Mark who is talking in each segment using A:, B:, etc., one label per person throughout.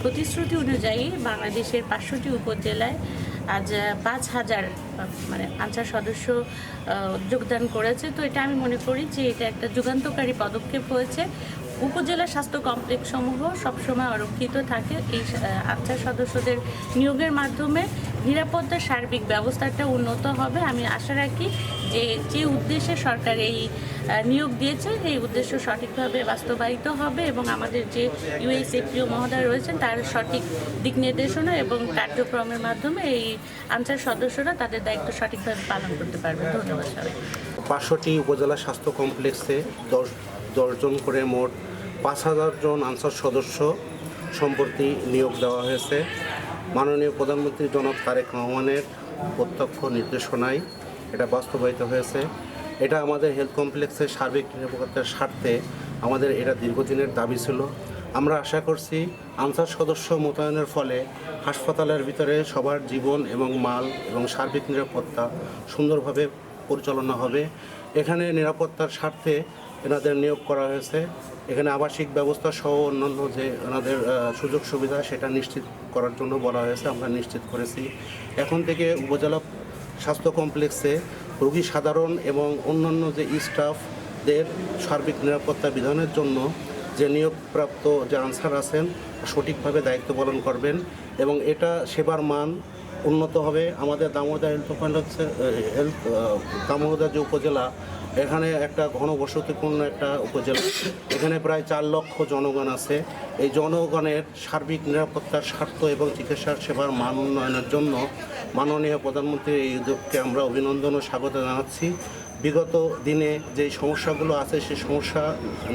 A: প্রতিশ্রুতি অনুযায়ী বাংলাদেশের 500টি উপজেলায় আজ 5,000 মানে আনসার সদস্য যোগদান করেছে। তো এটা আমি মনে করি যে এটা একটা যুগান্তকারী পদক্ষেপ হয়েছে। উপজেলা স্বাস্থ্য কমপ্লেক্স সমূহ সবসময় আরক্ষিত থাকে। এই আনসার সদস্যদের নিয়োগের মাধ্যমে নিরাপত্তার সার্বিক ব্যবস্থাটা উন্নত হবে। আমি আশা রাখি যে উদ্দেশ্যে সরকার এই নিয়োগ দিয়েছে এই উদ্দেশ্য সঠিকভাবে বাস্তবায়িত হবে এবং আমাদের যে ইউএসএফপিও মহোদয় রয়েছেন তার সঠিক দিক নির্দেশনা এবং কার্যক্রমের মাধ্যমে এই আনসার সদস্যরা তাদের দায়িত্ব সঠিকভাবে পালন করতে পারবে। ধন্যবাদ সবাই।
B: 500টি উপজেলা স্বাস্থ্য কমপ্লেক্সে 10 জন করে মোট 5,000 জন আনসার সদস্য সম্প্রতি নিয়োগ দেওয়া হয়েছে। মাননীয় প্রধানমন্ত্রী জনাব তারেক রহমানের প্রত্যক্ষ নির্দেশনায় এটা বাস্তবায়িত হয়েছে। এটা আমাদের হেলথ কমপ্লেক্সের সার্বিক নিরাপত্তার স্বার্থে আমাদের এটা দীর্ঘদিনের দাবি ছিল। আমরা আশা করছি আনসার সদস্য মোতায়েনের ফলে হাসপাতালের ভিতরে সবার জীবন এবং মাল এবং সার্বিক নিরাপত্তা সুন্দরভাবে পরিচালনা হবে। এখানে নিরাপত্তার স্বার্থে এনাদের নিয়োগ করা হয়েছে। এখানে আবাসিক ব্যবস্থা সহ অন্যান্য যে এনাদের সুযোগ সুবিধা সেটা নিশ্চিত করার জন্য বলা হয়েছে, আমরা নিশ্চিত করেছি। এখন থেকে উপজেলা স্বাস্থ্য কমপ্লেক্সে রোগী সাধারণ এবং অন্যান্য যে স্টাফদের সার্বিক নিরাপত্তা বিধানের জন্য যে নিয়োগপ্রাপ্ত যে আনসার আছেন সঠিকভাবে দায়িত্ব পালন করবেন এবং এটা সেবার মান উন্নত হবে। আমাদের দামোদর দামোদর যে উপজেলা, এখানে একটা ঘনবসতিপূর্ণ একটা উপজেলা, এখানে প্রায় 4 লক্ষ জনগণ আছে। এই জনগণের সার্বিক নিরাপত্তার স্বার্থ এবং চিকিৎসা সেবার মান উন্নয়নের জন্য মাননীয় প্রধানমন্ত্রীর এই উদ্যোগকে আমরা অভিনন্দন ও স্বাগত জানাচ্ছি। বিগত দিনে যে সমস্যাগুলো আছে সেই সমস্যা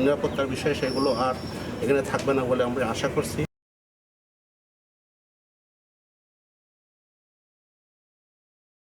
B: নিরাপত্তার বিষয়ে সেগুলো আর এখানে থাকবে না বলে আমরা আশা করছি।